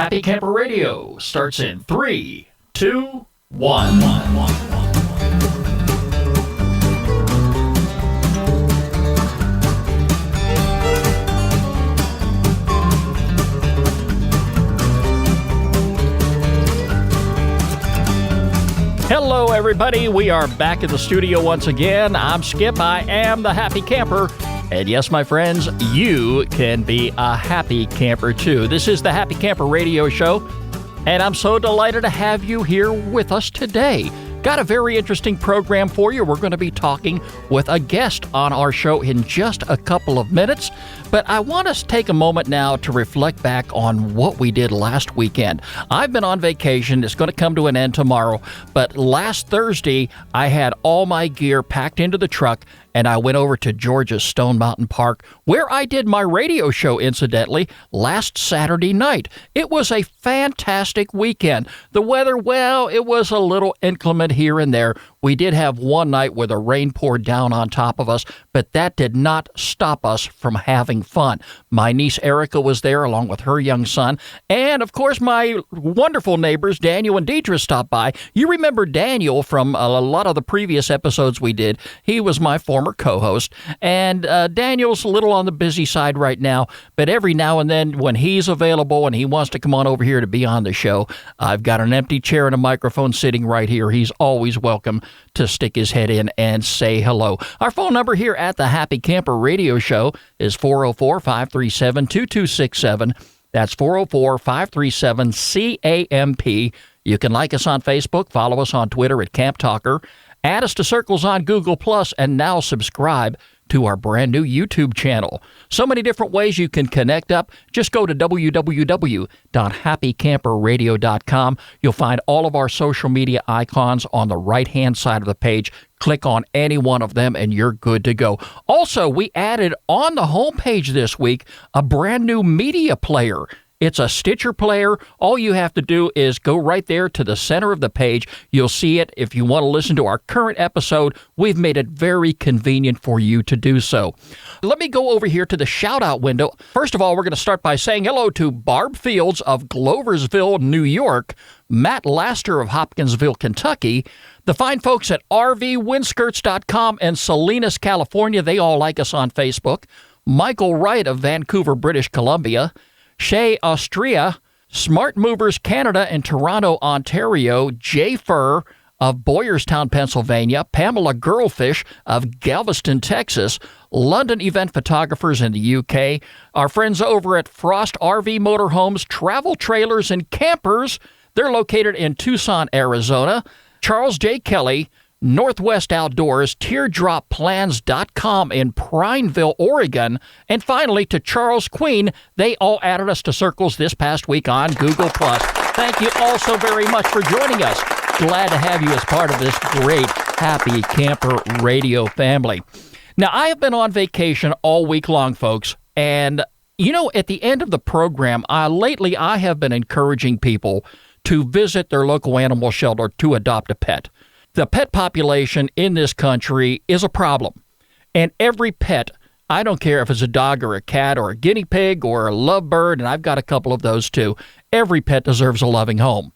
Happy Camper Radio starts in 3, 2, 1. Hello, everybody. We are back in the studio once again. I'm Skip. I am the Happy Camper. And yes, my friends, you can be a happy camper too. This is the Happy Camper Radio Show, and I'm so delighted to have you here with us today. Got a very interesting program for you. We're going to be talking with a guest on our show in just a couple of minutes. But I want us to take a moment now to reflect back on what we did last weekend. I've been on vacation. It's going to come to an end tomorrow. But last Thursday, I had all my gear packed into the truck, and I went over to Georgia's Stone Mountain Park, where I did my radio show, incidentally, last Saturday night. It was a fantastic weekend. The weather, well, it was a little inclement here and there. We did have one night where the rain poured down on top of us, but that did not stop us from having fun. My niece Erica was there along with her young son, and of course my wonderful neighbors Daniel and Deidre stopped by. You remember Daniel from a lot of the previous episodes we did. He was my former co-host, and Daniel's a little on the busy side right now, but every now and then when he's available and he wants to come on over here to be on the show, I've got an empty chair and a microphone sitting right here. He's always welcome to stick his head in and say hello. Our phone number here at the Happy Camper Radio Show is 404-537-2267. That's 404-537-CAMP. You can like us on Facebook, follow us on Twitter at Camp Talker, add us to Circles on Google+, and now subscribe to our brand new YouTube channel. So many different ways you can connect up. Just go to www.happycamperradio.com. You'll find all of our social media icons on the right-hand side of the page. Click on any one of them and you're good to go. Also, we added on the homepage this week a brand new media player. It's a Stitcher player. All you have to do is go right there to the center of the page. You'll see it. If you want to listen to our current episode, we've made it very convenient for you to do so. Let me go over here to the shout-out window. First of all, we're going to start by saying hello to Barb Fields of Gloversville, New York, Matt Laster of Hopkinsville, Kentucky, the fine folks at RVWindskirts.com in Salinas, California. They all like us on Facebook. Michael Wright of Vancouver, British Columbia, Shay Austria, Smart Movers Canada in Toronto, Ontario, Jay Furr of Boyerstown, Pennsylvania, Pamela Girlfish of Galveston, Texas, London Event Photographers in the UK, our friends over at Frost RV Motorhomes, Travel Trailers and Campers. They're located in Tucson, Arizona, Charles J. Kelly, Northwest Outdoors, teardropplans.com in Prineville, Oregon, and finally to Charles Queen. They all added us to Circles this past week on Google+. Thank you all so very much for joining us. Glad to have you as part of this great Happy Camper Radio family. Now, I have been on vacation all week long, folks, and you know, at the end of the program, lately I have been encouraging people to visit their local animal shelter to adopt a pet. The pet population in this country is a problem, and every pet, I don't care if it's a dog or a cat or a guinea pig or a lovebird, and I've got a couple of those too, every pet deserves a loving home.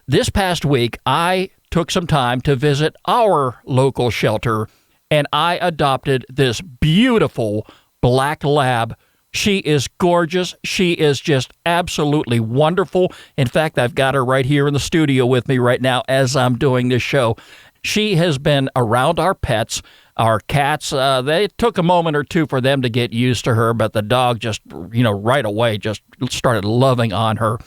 This past week, I took some time to visit our local shelter, and I adopted this beautiful black lab. She is gorgeous. She is just absolutely wonderful. In fact, I've got her right here in the studio with me right now as I'm doing this show. She has been around our pets, our cats. They took a moment or two for them to get used to her, but the dog just, right away just started loving on her.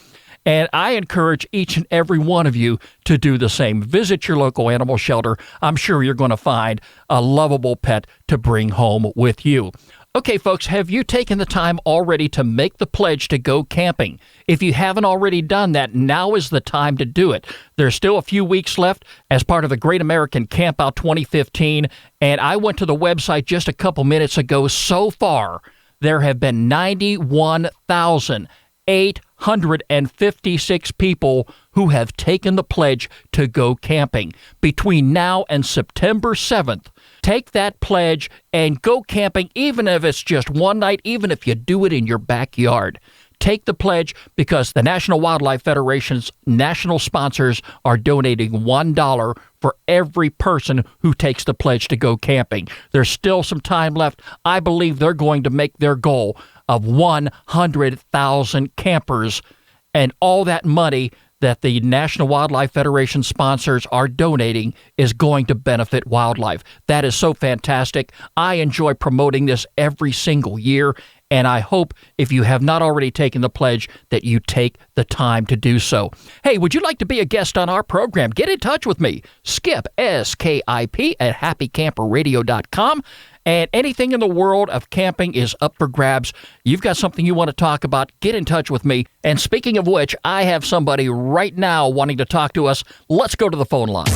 And I encourage each and every one of you to do the same. Visit your local animal shelter. I'm sure you're going to find a lovable pet to bring home with you. Okay, folks, have you taken the time already to make the pledge to go camping? If you haven't already done that, now is the time to do it. There's still a few weeks left as part of the Great American Campout 2015, and I went to the website just a couple minutes ago. So far, there have been 91,856 people who have taken the pledge to go camping. Between now and September 7th, take that pledge and go camping, even if it's just one night, even if you do it in your backyard. Take the pledge because the National Wildlife Federation's national sponsors are donating $1 for every person who takes the pledge to go camping. There's still some time left. I believe they're going to make their goal of 100,000 campers, and all that money that the National Wildlife Federation sponsors are donating is going to benefit wildlife. That is so fantastic. I enjoy promoting this every single year, and I hope if you have not already taken the pledge that you take the time to do so. Hey, would you like to be a guest on our program? Get in touch with me. Skip, S-K-I-P, at happycamperradio.com. And anything in the world of camping is up for grabs. You've got something you want to talk about, get in touch with me. And speaking of which, I have somebody right now wanting to talk to us. Let's go to the phone lines.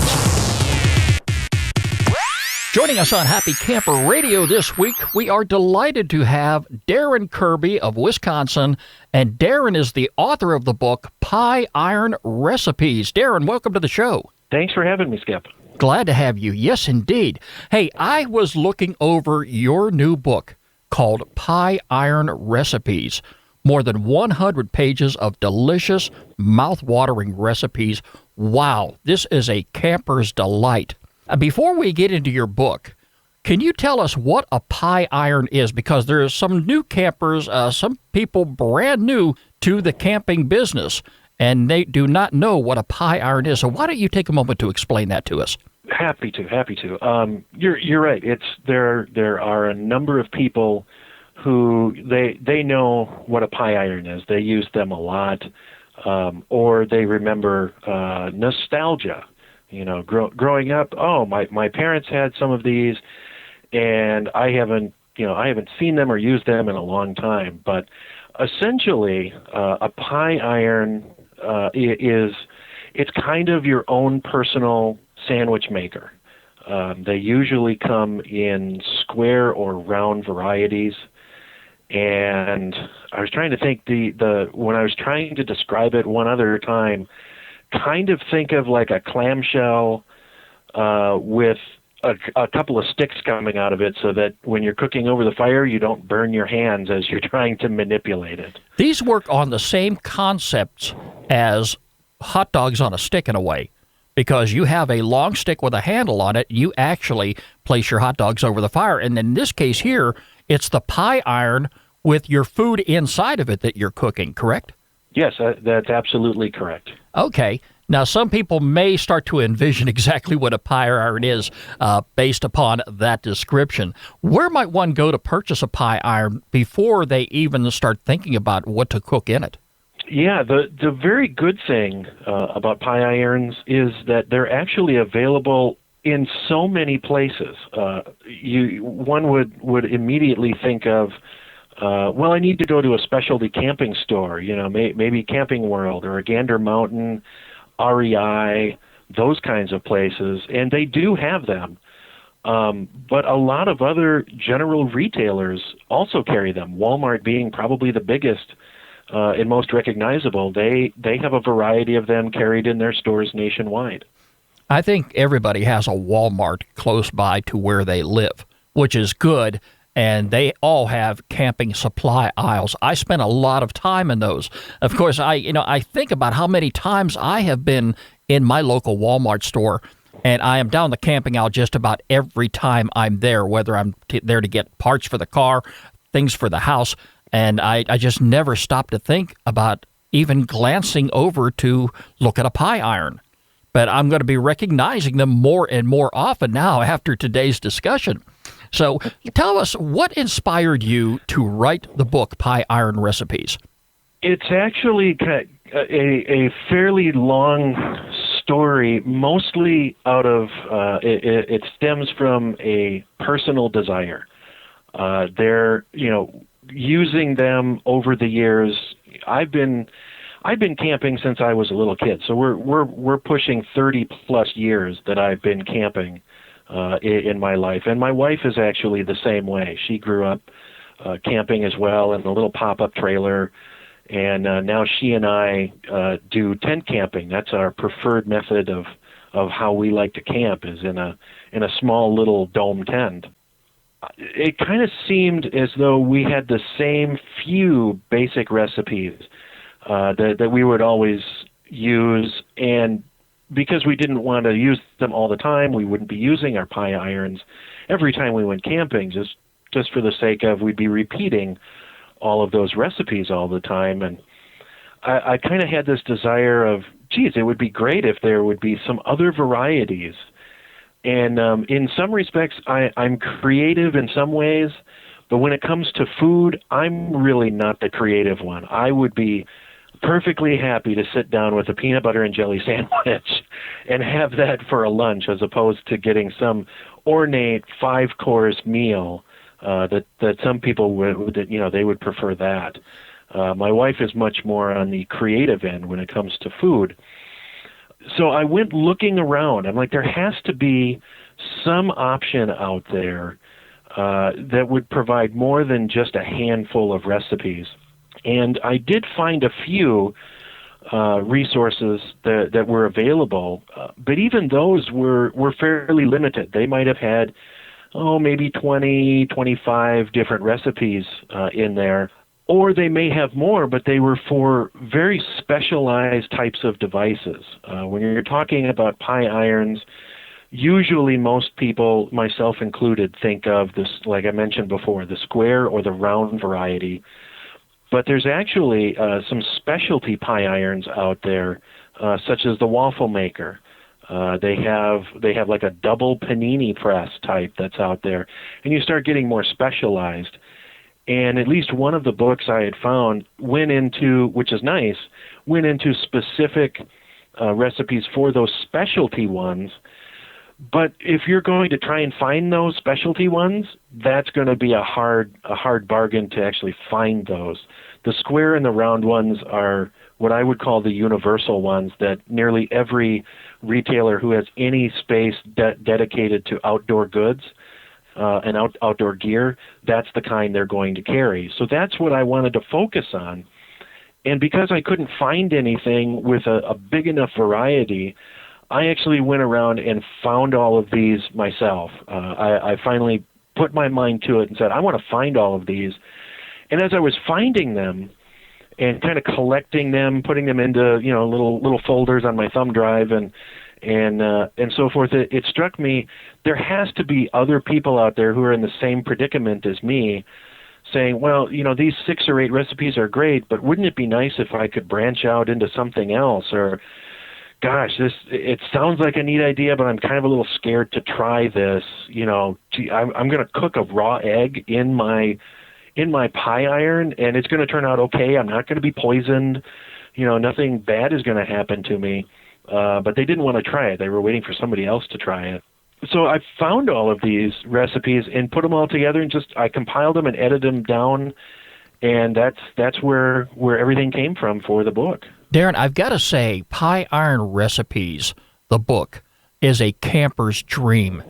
Joining us on Happy Camper Radio this week, we are delighted to have Darren Kirby of Wisconsin. And Darren is the author of the book, Pie Iron Recipes. Darren, welcome to the show. Thanks for having me, Skip. Glad to have you. Yes, indeed. Hey, I was looking over your new book called Pie Iron Recipes. More than 100 pages of delicious, mouth-watering recipes. Wow, this is a camper's delight. Before we get into your book, can you tell us what a pie iron is? Because there are some new campers, some people brand new to the camping business, and they do not know what a pie iron is. So why don't you take a moment to explain that to us? Happy to. You're right. There are a number of people who they know what a pie iron is. They use them a lot, or they remember nostalgia. You know, growing up. Oh, my parents had some of these, and I haven't seen them or used them in a long time. But essentially, a pie iron it's kind of your own personal sandwich maker. They usually come in square or round varieties. And I was trying to think when I was trying to describe it one other time, kind of think of like a clamshell with a couple of sticks coming out of it so that when you're cooking over the fire, you don't burn your hands as you're trying to manipulate it. These work on the same concepts as hot dogs on a stick in a way, because you have a long stick with a handle on it. You actually place your hot dogs over the fire. And in this case here, it's the pie iron with your food inside of it that you're cooking, correct? Yes, that's absolutely correct. Okay. Now, some people may start to envision exactly what a pie iron is based upon that description. Where might one go to purchase a pie iron before they even start thinking about what to cook in it? Yeah, the very good thing about pie irons is that they're actually available in so many places. One would immediately think of, I need to go to a specialty camping store, maybe Camping World or a Gander Mountain, REI, those kinds of places, and they do have them. But a lot of other general retailers also carry them, Walmart being probably the biggest and most recognizable. They have a variety of them carried in their stores nationwide. I think everybody has a Walmart close by to where they live, which is good. And they all have camping supply aisles. I spent a lot of time in those. Of course, I think about how many times I have been in my local Walmart store, and I am down the camping aisle just about every time I'm there, whether I'm there to get parts for the car, things for the house, and I just never stop to think about even glancing over to look at a pie iron. But I'm going to be recognizing them more and more often now after today's discussion. So tell us, what inspired you to write the book, Pie Iron Recipes? It's actually a fairly long story, mostly out of, it stems from a personal desire. They're, using them over the years. I've been camping since I was a little kid, so we're pushing 30 plus years that I've been camping in my life. And my wife is actually the same way. She grew up camping as well in a little pop-up trailer, and now she and I do tent camping. That's our preferred method of how we like to camp, is in a small little dome tent. it kind of seemed as though we had the same few basic recipes that we would always use, and because we didn't want to use them all the time, we wouldn't be using our pie irons every time we went camping, just for the sake of we'd be repeating all of those recipes all the time. And I kind of had this desire of, geez, it would be great if there would be some other varieties. And in some respects, I'm creative in some ways, but when it comes to food, I'm really not the creative one. I would be perfectly happy to sit down with a peanut butter and jelly sandwich and have that for a lunch, as opposed to getting some ornate 5-course meal that some people would, they would prefer that. My wife is much more on the creative end when it comes to food. So I went looking around. I'm like, there has to be some option out there that would provide more than just a handful of recipes. And I did find a few resources that were available, but even those were fairly limited. They might have had, maybe 20, 25 different recipes in there. Or they may have more, but they were for very specialized types of devices. When you're talking about pie irons, usually most people, myself included, think of this, like I mentioned before, the square or the round variety. But there's actually some specialty pie irons out there, such as the waffle maker. They have like a double panini press type that's out there, and you start getting more specialized. And at least one of the books I had found went into, which is nice, went into specific recipes for those specialty ones. But if you're going to try and find those specialty ones, that's going to be a hard bargain to actually find those. The square and the round ones are what I would call the universal ones that nearly every retailer who has any space dedicated to outdoor goods and outdoor gear, that's the kind they're going to carry. So that's what I wanted to focus on. And because I couldn't find anything with a big enough variety, I actually went around and found all of these myself. I finally put my mind to it and said, I want to find all of these. And as I was finding them and kind of collecting them, putting them into little folders on my thumb drive and so forth, it struck me there has to be other people out there who are in the same predicament as me, saying, well, these 6 or 8 recipes are great, but wouldn't it be nice if I could branch out into something else? Or, gosh, it sounds like a neat idea, but I'm kind of a little scared to try this. I'm going to cook a raw egg in my pie iron, and it's going to turn out okay. I'm not going to be poisoned. Nothing bad is going to happen to me. But they didn't want to try it. They were waiting for somebody else to try it. So I found all of these recipes and put them all together, and I compiled them and edited them down, and that's where everything came from for the book. Darren, I've got to say, Pie Iron Recipes, the book, is a camper's dream.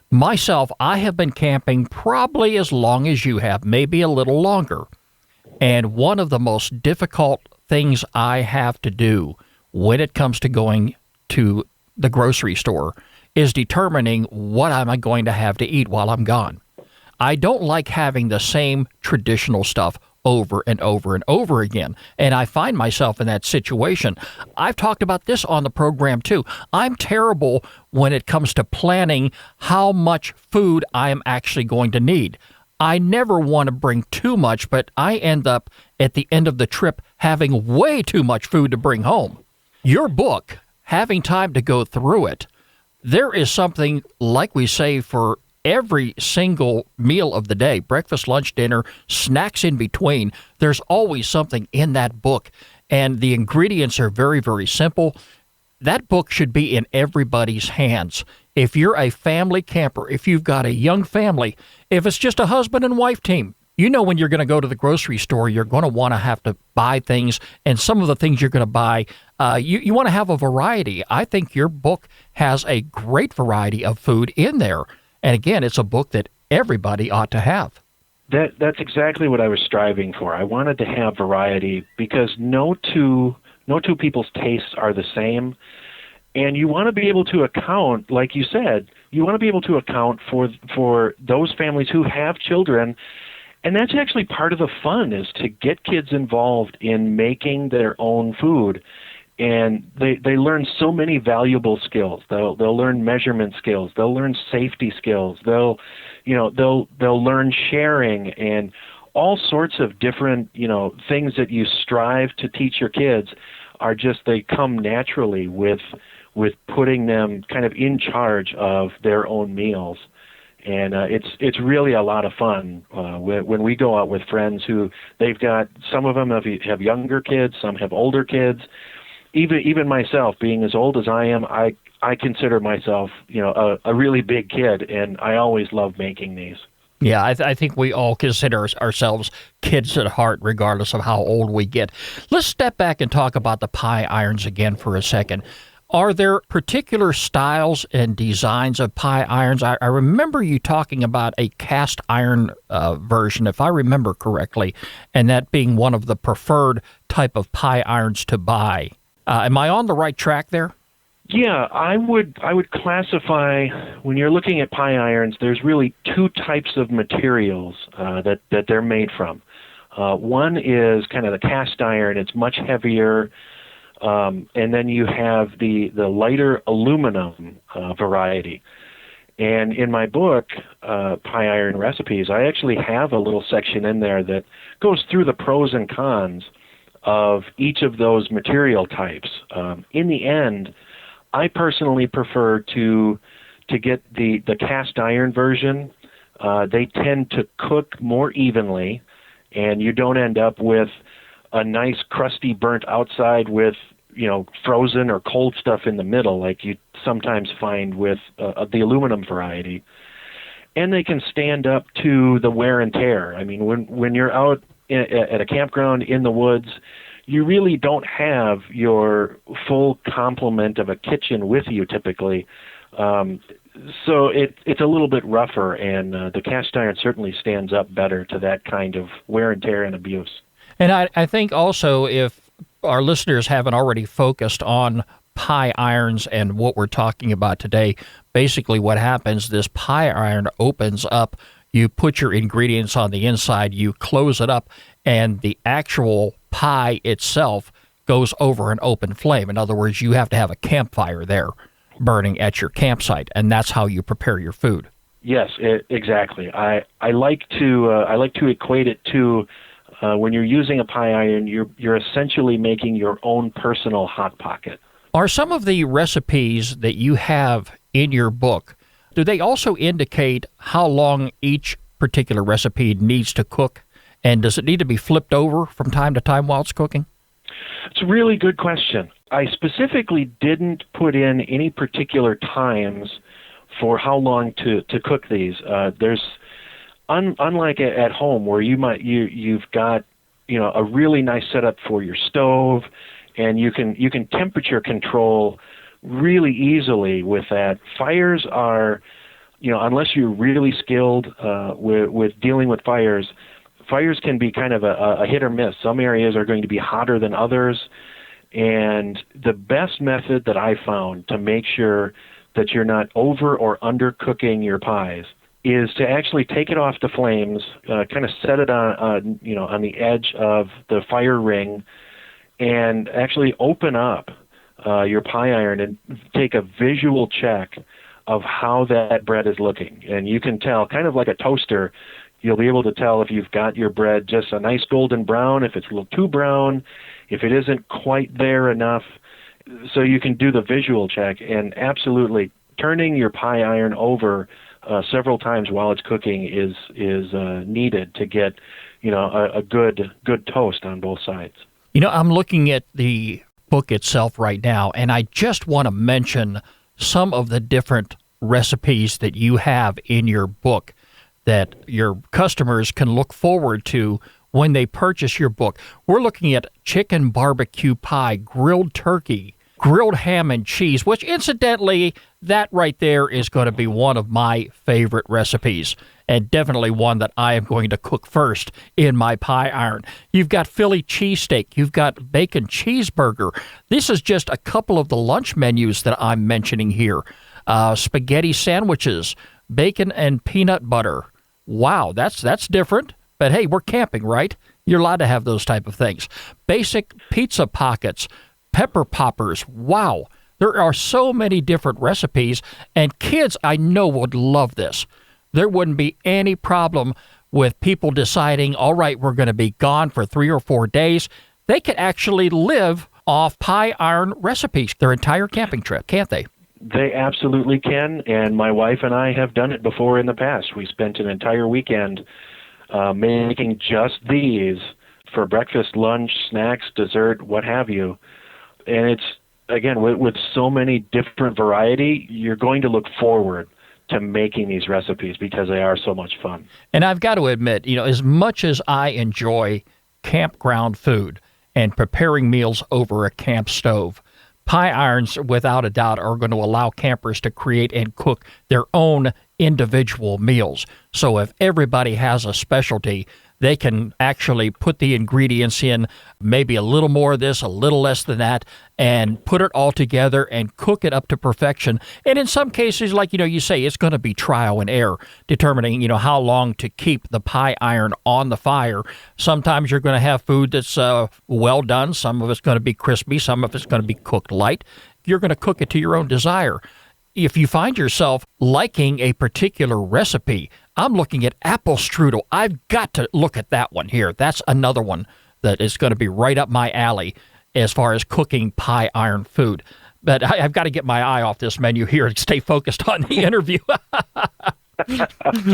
Myself, I have been camping probably as long as you have, maybe a little longer. And one of the most difficult things I have to do when it comes to going to the grocery store is determining what I'm going to have to eat while I'm gone. I don't like having the same traditional stuff over and over and over again, and I find myself in that situation. I've talked about this on the program too. I'm terrible when it comes to planning how much food I am actually going to need. I never want to bring too much, but I end up at the end of the trip having way too much food to bring home. Your book, having time to go through it, there is something, like we say, for every single meal of the day, breakfast, lunch, dinner, snacks in between. There's always something in that book, and the ingredients are very, very simple. That book should be in everybody's hands. If you're a family camper, if you've got a young family, if it's just a husband and wife team, when you're going to go to the grocery store, you're going to want to have to buy things, and some of the things you're going to buy, you want to have a variety. I think your book has a great variety of food in there. And again, it's a book that everybody ought to have. That's exactly what I was striving for. I wanted to have variety because no two people's tastes are the same. And you want to be able to account, like you said, you want to be able to account for those families who have children. And that's actually part of the fun, is to get kids involved in making their own food. And they learn so many valuable skills. They'll learn measurement skills. They'll learn safety skills. They'll learn sharing and all sorts of different, things that you strive to teach your kids they come naturally with putting them kind of in charge of their own meals. And it's really a lot of fun when we go out with friends who some of them have younger kids, some have older kids. Even myself, being as old as I am, I consider myself, a really big kid, and I always love making these. Yeah, I think we all consider ourselves kids at heart, regardless of how old we get. Let's step back and talk about the pie irons again for a second. Are there particular styles and designs of pie irons? I remember you talking about a cast iron version, if I remember correctly, and that being one of the preferred type of pie irons to buy. Am I on the right track there? Yeah, I would classify, when you're looking at pie irons, there's really two types of materials that they're made from. One is kind of the cast iron. It's much heavier. And then you have the lighter aluminum variety. And in my book, Pie Iron Recipes, I actually have a little section in there that goes through the pros and cons of each of those material types. In the end, I personally prefer to get the cast iron version. They tend to cook more evenly, and you don't end up with a nice crusty burnt outside with frozen or cold stuff in the middle, like you sometimes find with the aluminum variety. And they can stand up to the wear and tear. I mean, when you're out at a campground in the woods, you really don't have your full complement of a kitchen with you typically. So it's a little bit rougher, and the cast iron certainly stands up better to that kind of wear and tear and abuse. And I think also, if our listeners haven't already focused on pie irons and what we're talking about today, basically what happens, this pie iron opens up, you put your ingredients on the inside, you close it up, and the actual pie itself goes over an open flame. In other words, you have to have a campfire there burning at your campsite, and that's how you prepare your food. Yes, exactly. I like to equate it to when you're using a pie iron, you're essentially making your own personal hot pocket. Are some of the recipes that you have in your book, do they also indicate how long each particular recipe needs to cook? And does it need to be flipped over from time to time while it's cooking? It's a really good question. I specifically didn't put in any particular times for how long to cook these. There's unlike at home where you've got a really nice setup for your stove, and you can temperature control really easily with that. Fires are, unless you're really skilled with dealing with fires can be kind of a hit or miss. Some areas are going to be hotter than others. And the best method that I found to make sure that you're not over or under cooking your pies is to actually take it off the flames, kind of set it on the edge of the fire ring, and actually open up your pie iron and take a visual check of how that bread is looking. And you can tell, kind of like a toaster, you'll be able to tell if you've got your bread just a nice golden brown, if it's a little too brown, if it isn't quite there enough. So you can do the visual check, and absolutely turning your pie iron over several times while it's cooking is needed to get a good toast on both sides. I'm looking at the book itself right now, and I just want to mention some of the different recipes that you have in your book that your customers can look forward to when they purchase your book. We're looking at chicken barbecue pie, grilled turkey, grilled ham and cheese, which incidentally, that right there is going to be one of my favorite recipes, and definitely one that I am going to cook first in my pie iron. You've got Philly cheesesteak. You've got bacon cheeseburger. This is just a couple of the lunch menus that I'm mentioning here. spaghetti sandwiches, bacon and peanut butter. Wow, that's different. But hey, we're camping, right? You're allowed to have those type of things. Basic pizza pockets, pepper poppers. Wow. There are so many different recipes, and kids I know would love this. There wouldn't be any problem with people deciding, all right, we're going to be gone for 3 or 4 days. They could actually live off pie iron recipes their entire camping trip, can't they? They absolutely can, and my wife and I have done it before in the past. We spent an entire weekend making just these for breakfast, lunch, snacks, dessert, what have you. And it's, again, with so many different variety, you're going to look forward to making these recipes because they are so much fun. And I've got to admit, as much as I enjoy campground food and preparing meals over a camp stove, pie irons, without a doubt, are going to allow campers to create and cook their own individual meals. So if everybody has a specialty, they can actually put the ingredients in, maybe a little more of this, a little less than that, and put it all together and cook it up to perfection. And in some cases, like, you say, it's going to be trial and error, determining, how long to keep the pie iron on the fire. Sometimes you're going to have food that's well done. Some of it's going to be crispy. Some of it's going to be cooked light. You're going to cook it to your own desire. If you find yourself liking a particular recipe, I'm looking at apple strudel. I've got to look at that one here. That's another one that is going to be right up my alley as far as cooking pie iron food. But I've got to get my eye off this menu here and stay focused on the interview.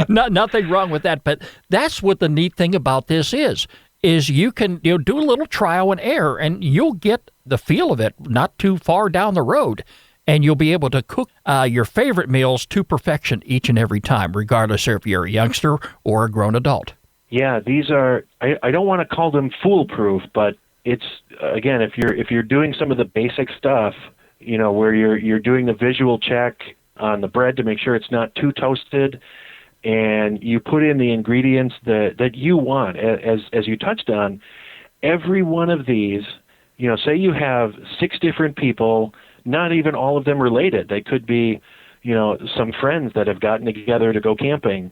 Nothing wrong with that. But that's what the neat thing about this is you can do a little trial and error, and you'll get the feel of it not too far down the road. And you'll be able to cook your favorite meals to perfection each and every time, regardless if you're a youngster or a grown adult. Yeah, these are, I don't want to call them foolproof, but it's, again, if you're doing some of the basic stuff, where you're doing the visual check on the bread to make sure it's not too toasted, and you put in the ingredients that you want, as you touched on, every one of these, say you have 6 different people, not even all of them related. They could be, some friends that have gotten together to go camping,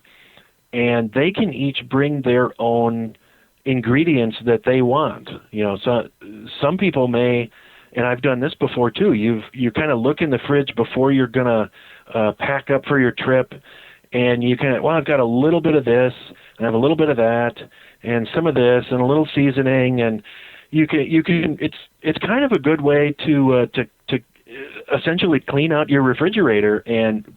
and they can each bring their own ingredients that they want. So some people may, and I've done this before too, you kind of look in the fridge before you're going to pack up for your trip, and you can, I've got a little bit of this, and I have a little bit of that, and some of this, and a little seasoning, and you can. It's kind of a good way to essentially clean out your refrigerator and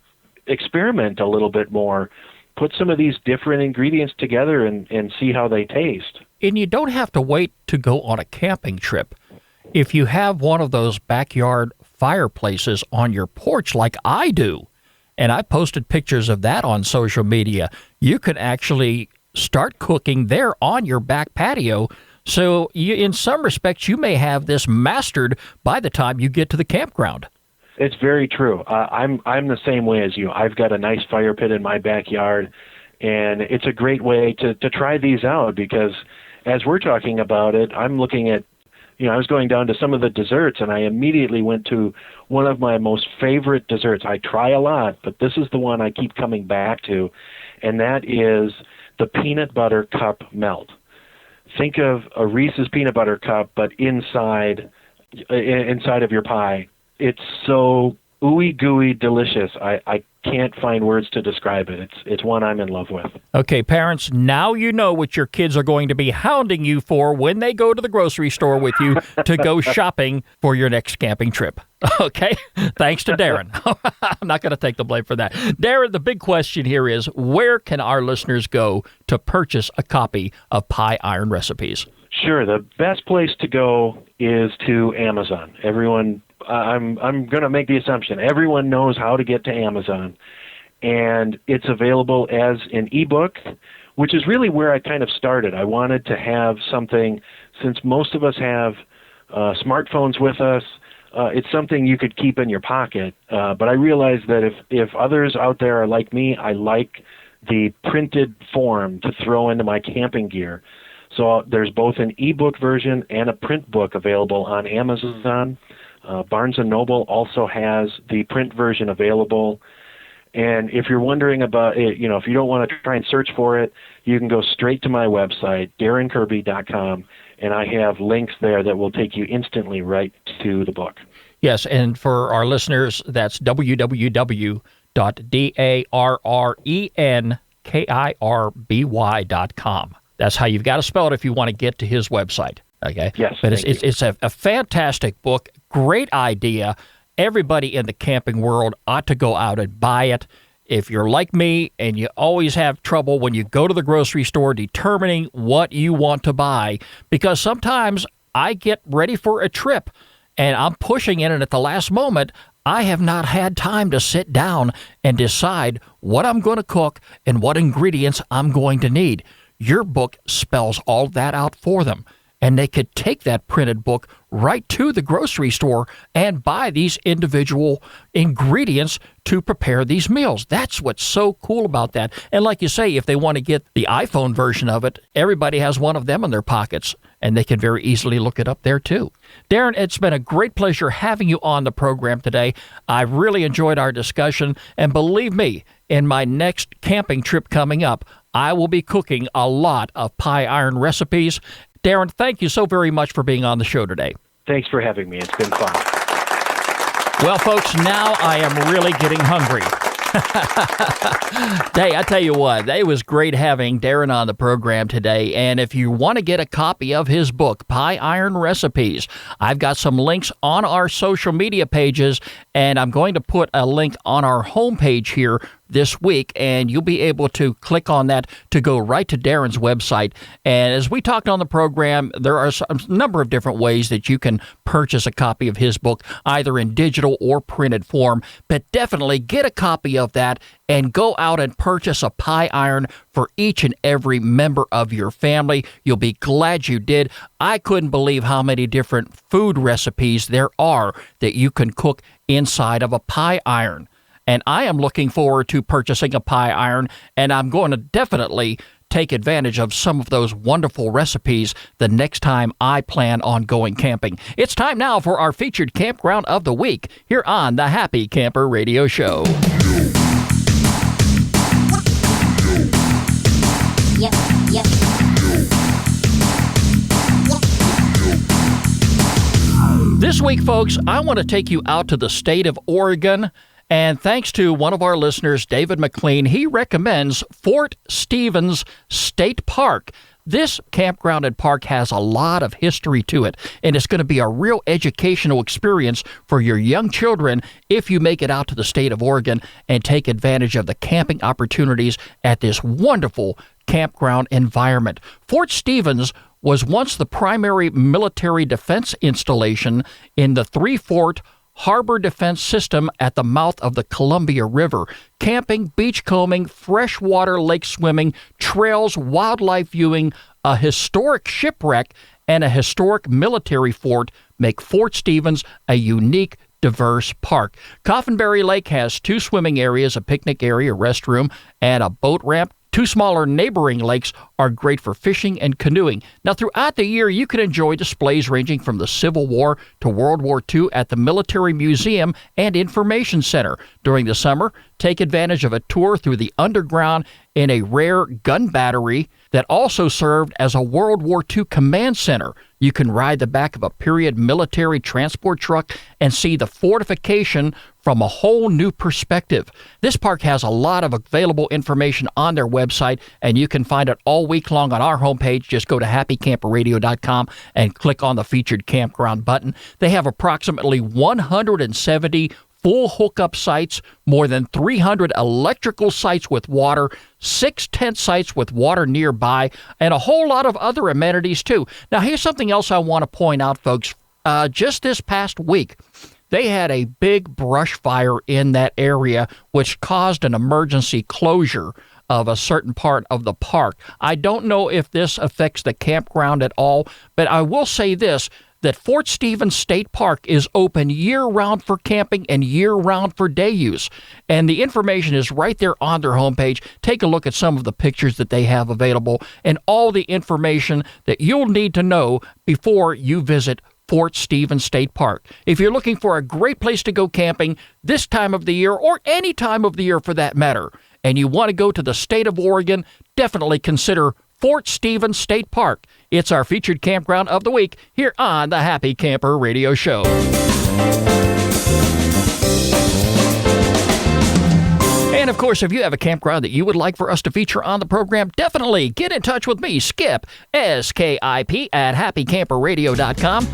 experiment a little bit more. Put some of these different ingredients together and see how they taste. And you don't have to wait to go on a camping trip. If you have one of those backyard fireplaces on your porch like I do, and I posted pictures of that on social media, you can actually start cooking there on your back patio. So in some respects, you may have this mastered by the time you get to the campground. It's very true. I'm the same way as you. I've got a nice fire pit in my backyard, and it's a great way to try these out because as we're talking about it, I'm looking at, I was going down to some of the desserts, and I immediately went to one of my most favorite desserts. I try a lot, but this is the one I keep coming back to, and that is the peanut butter cup melt. Think of a Reese's peanut butter cup, but inside of your pie. It's so ooey gooey delicious. I can't find words to describe it. It's one I'm in love with. Okay, parents, now you know what your kids are going to be hounding you for when they go to the grocery store with you to go shopping for your next camping trip. Okay? Thanks to Darren. I'm not going to take the blame for that. Darren, the big question here is, where can our listeners go to purchase a copy of Pie Iron Recipes? Sure. The best place to go is to Amazon. Everyone, I'm going to make the assumption, everyone knows how to get to Amazon. And it's available as an ebook, which is really where I kind of started. I wanted to have something, since most of us have smartphones with us, it's something you could keep in your pocket. But I realized that if others out there are like me, I like the printed form to throw into my camping gear. So there's both an ebook version and a print book available on Amazon. Barnes & Noble also has the print version available. And if you're wondering about it, if you don't want to try and search for it, you can go straight to my website, darrenkirby.com, and I have links there that will take you instantly right to the book. Yes, and for our listeners, that's www.darrenkirby.com. That's how you've got to spell it if you want to get to his website. Okay. Yes. But it's a fantastic book, great idea. Everybody in the camping world ought to go out and buy it. If you're like me and you always have trouble when you go to the grocery store determining what you want to buy, because sometimes I get ready for a trip and I'm pushing in, and at the last moment, I have not had time to sit down and decide what I'm going to cook and what ingredients I'm going to need. Your book spells all that out for them. And they could take that printed book right to the grocery store and buy these individual ingredients to prepare these meals. That's what's so cool about that. And like you say, if they want to get the iPhone version of it, everybody has one of them in their pockets, and they can very easily look it up there too. Darren, it's been a great pleasure having you on the program today. I've really enjoyed our discussion, and believe me, in my next camping trip coming up, I will be cooking a lot of pie iron recipes. Darren, thank you so very much for being on the show today. Thanks for having me. It's been fun. Well, folks, now I am really getting hungry. Hey, I tell you what, it was great having Darren on the program today. And if you want to get a copy of his book, Pie Iron Recipes, I've got some links on our social media pages, and I'm going to put a link on our homepage here this week, and you'll be able to click on that to go right to Darren's website. And as we talked on the program, there are a number of different ways that you can purchase a copy of his book, either in digital or printed form. But definitely get a copy of that and go out and purchase a pie iron for each and every member of your family. You'll be glad you did. I couldn't believe how many different food recipes there are that you can cook inside of a pie iron. And I am looking forward to purchasing a pie iron, and I'm going to definitely take advantage of some of those wonderful recipes the next time I plan on going camping. It's time now for our featured campground of the week here on the Happy Camper Radio Show. Yep. This week, folks, I want to take you out to the state of Oregon. And thanks to one of our listeners, David McLean, he recommends Fort Stevens State Park. This campground and park has a lot of history to it, and it's going to be a real educational experience for your young children if you make it out to the state of Oregon and take advantage of the camping opportunities at this wonderful campground environment. Fort Stevens was once the primary military defense installation in the three-fort harbor defense system at the mouth of the Columbia River. Camping, beachcombing, freshwater lake swimming, trails, wildlife viewing, a historic shipwreck, and a historic military fort make Fort Stevens a unique, diverse park. Coffinberry Lake has 2 swimming areas, a picnic area, restroom, and a boat ramp. 2 smaller neighboring lakes are great for fishing and canoeing. Now, throughout the year, you can enjoy displays ranging from the Civil War to World War II at the Military Museum and Information Center. During the summer, take advantage of a tour through the underground in a rare gun battery that also served as a World War II command center. You can ride the back of a period military transport truck and see the fortification from a whole new perspective. This park has a lot of available information on their website, and you can find it all week long on our homepage. Just go to happycamperradio.com and click on the featured campground button. They have approximately 170 full hookup sites, more than 300 electrical sites with water, 6 tent sites with water nearby, and a whole lot of other amenities too. Now, here's something else I want to point out, folks. Just this past week, they had a big brush fire in that area, which caused an emergency closure of a certain part of the park. I don't know if this affects the campground at all, but I will say this, that Fort Stevens State Park is open year-round for camping and year-round for day use. And the information is right there on their homepage. Take a look at some of the pictures that they have available and all the information that you'll need to know before you visit Fort Stevens State Park. If you're looking for a great place to go camping this time of the year, or any time of the year for that matter, and you want to go to the state of Oregon, definitely consider Fort Stevens State Park. It's our featured campground of the week here on the Happy Camper Radio Show. And of course, if you have a campground that you would like for us to feature on the program, definitely get in touch with me, Skip, S-K-I-P, at happycamperradio.com,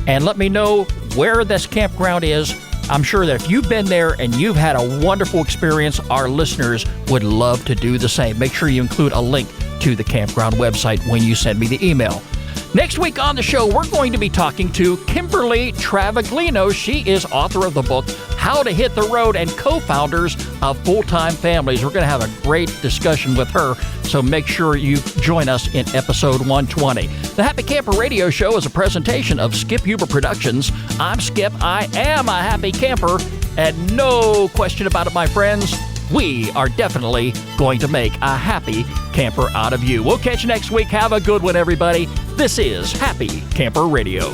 and let me know where this campground is. I'm sure that if you've been there and you've had a wonderful experience, our listeners would love to do the same. Make sure you include a link to the campground website when you send me the email. Next week on the show, we're going to be talking to Kimberly Travaglino. She is author of the book, How to Hit the Road, and co-founders of Full-Time Families. We're going to have a great discussion with her, so make sure you join us in episode 120. The Happy Camper Radio Show is a presentation of Skip Huber Productions. I'm Skip. I am a happy camper, and no question about it, my friends, we are definitely going to make a happy camper out of you. We'll catch you next week. Have a good one, everybody. This is Happy Camper Radio.